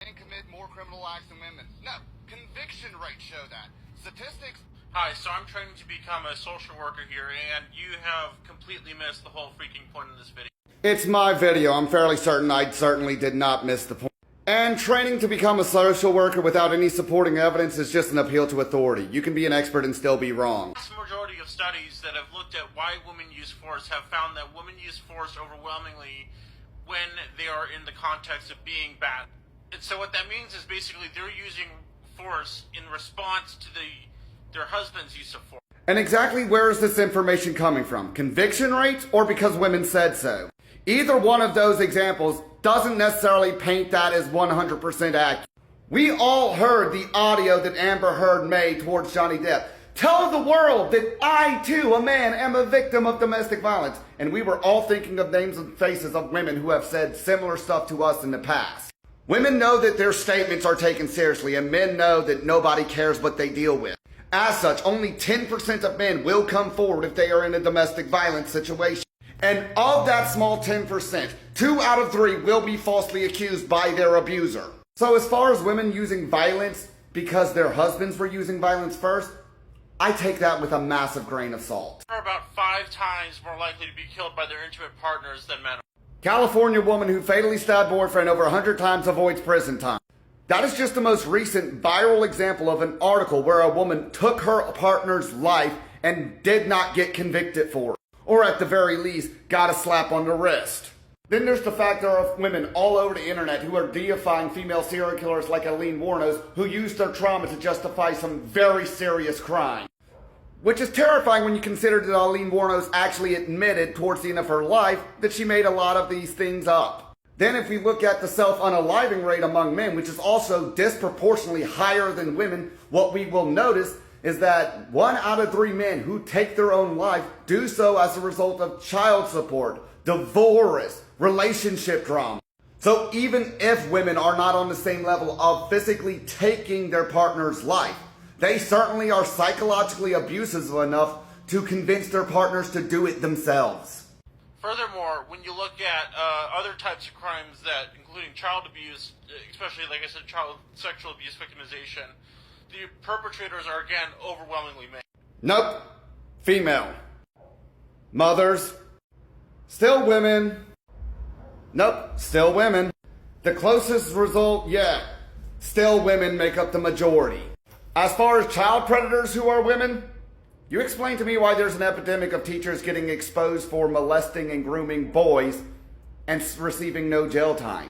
and commit more criminal acts than women. No, conviction rates show that. Statistics. Hi, so I'm training to become a social worker here, and you have completely missed the whole freaking point in this video. It's my video. I'm fairly certain I certainly did not miss the point. And training to become a social worker without any supporting evidence is just an appeal to authority. You can be an expert and still be wrong. The vast majority of studies that have looked at why women use force have found that women use force overwhelmingly when they are in the context of being bad. And so what that means is basically they're using force in response to their husband's use of force. And exactly where is this information coming from? Conviction rates or because women said so? Either one of those examples doesn't necessarily paint that as 100% accurate. We all heard the audio that Amber Heard made towards Johnny Depp. Tell the world that I, too, a man, am a victim of domestic violence. And we were all thinking of names and faces of women who have said similar stuff to us in the past. Women know that their statements are taken seriously, and men know that nobody cares what they deal with. As such, only 10% of men will come forward if they are in a domestic violence situation. And of that small 10%, 2 out of 3 will be falsely accused by their abuser. So as far as women using violence because their husbands were using violence first, I take that with a massive grain of salt. Are about 5 times more likely to be killed by their intimate partners than men. California woman who fatally stabbed boyfriend over 100 times avoids prison time. That is just the most recent viral example of an article where a woman took her partner's life and did not get convicted for it. Or at the very least, got a slap on the wrist. Then there's the fact there are women all over the internet who are deifying female serial killers like Aileen Wuornos who use their trauma to justify some very serious crime. Which is terrifying when you consider that Aileen Wuornos actually admitted towards the end of her life that she made a lot of these things up. Then if we look at the self-unaliving rate among men, which is also disproportionately higher than women, what we will notice is that 1 out of 3 men who take their own life do so as a result of child support, divorce, relationship drama. So even if women are not on the same level of physically taking their partner's life, they certainly are psychologically abusive enough to convince their partners to do it themselves. Furthermore, when you look at other types of crimes that, including child abuse, especially, like I said, child sexual abuse victimization, the perpetrators are, again, overwhelmingly men. Nope. Female. Mothers. Still women. Nope. Still women. The closest result yet. Still women make up the majority. As far as child predators who are women, you explain to me why there's an epidemic of teachers getting exposed for molesting and grooming boys and receiving no jail time.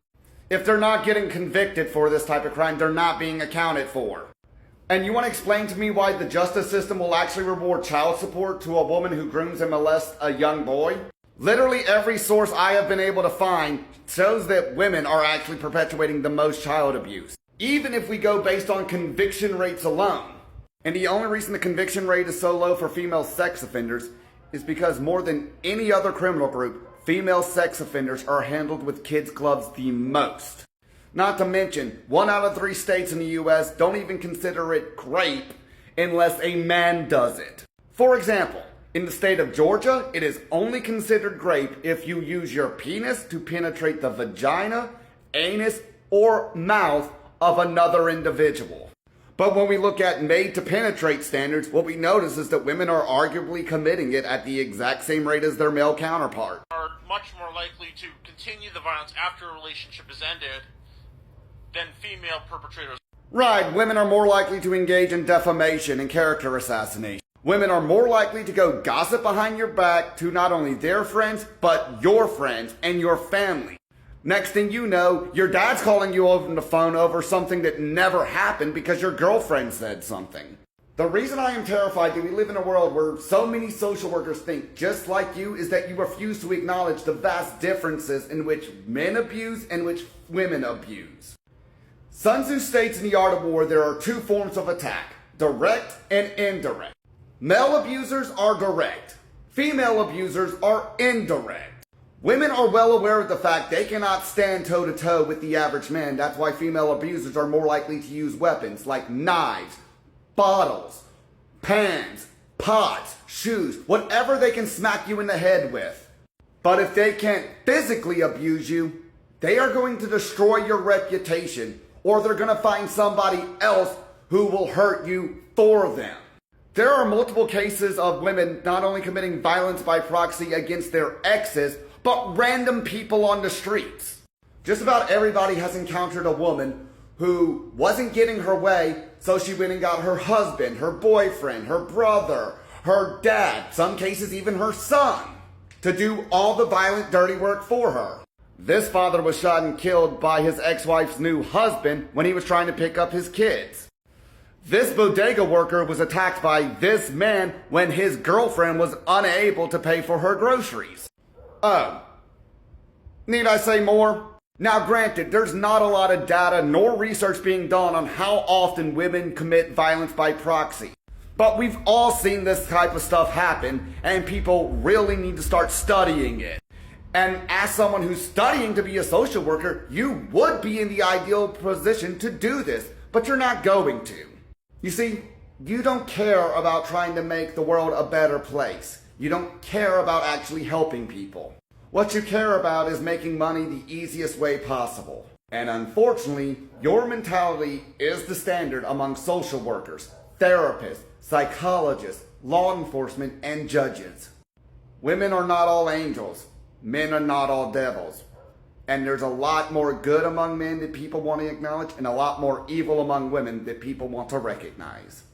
If they're not getting convicted for this type of crime, they're not being accounted for. And you want to explain to me why the justice system will actually reward child support to a woman who grooms and molests a young boy? Literally every source I have been able to find shows that women are actually perpetuating the most child abuse. Even if we go based on conviction rates alone. And the only reason the conviction rate is so low for female sex offenders is because more than any other criminal group, female sex offenders are handled with kids' gloves the most. Not to mention, 1 out of 3 states in the US don't even consider it rape unless a man does it. For example, in the state of Georgia, it is only considered rape if you use your penis to penetrate the vagina, anus, or mouth of another individual. But when we look at made to penetrate standards, what we notice is that women are arguably committing it at the exact same rate as their male counterpart. Are much more likely to continue the violence after a relationship is ended than female perpetrators. Right, women are more likely to engage in defamation and character assassination. Women are more likely to go gossip behind your back to not only their friends, but your friends and your family. Next thing you know, your dad's calling you over the phone over something that never happened because your girlfriend said something. The reason I am terrified that we live in a world where so many social workers think just like you is that you refuse to acknowledge the vast differences in which men abuse and which women abuse. Sun Tzu states in The Art of War there are 2 forms of attack, direct and indirect. Male abusers are direct. Female abusers are indirect. Women are well aware of the fact they cannot stand toe-to-toe with the average man. That's why female abusers are more likely to use weapons like knives, bottles, pans, pots, shoes, whatever they can smack you in the head with. But if they can't physically abuse you, they are going to destroy your reputation or they're going to find somebody else who will hurt you for them. There are multiple cases of women not only committing violence by proxy against their exes, but random people on the streets. Just about everybody has encountered a woman who wasn't getting her way, so she went and got her husband, her boyfriend, her brother, her dad, some cases even her son, to do all the violent, dirty work for her. This father was shot and killed by his ex-wife's new husband when he was trying to pick up his kids. This bodega worker was attacked by this man when his girlfriend was unable to pay for her groceries. Oh, need I say more? Now granted, there's not a lot of data nor research being done on how often women commit violence by proxy. But we've all seen this type of stuff happen, and people really need to start studying it. And as someone who's studying to be a social worker, you would be in the ideal position to do this, but you're not going to. You see, you don't care about trying to make the world a better place. You don't care about actually helping people. What you care about is making money the easiest way possible. And unfortunately, your mentality is the standard among social workers, therapists, psychologists, law enforcement, and judges. Women are not all angels. Men are not all devils. And there's a lot more good among men that people want to acknowledge, and a lot more evil among women that people want to recognize.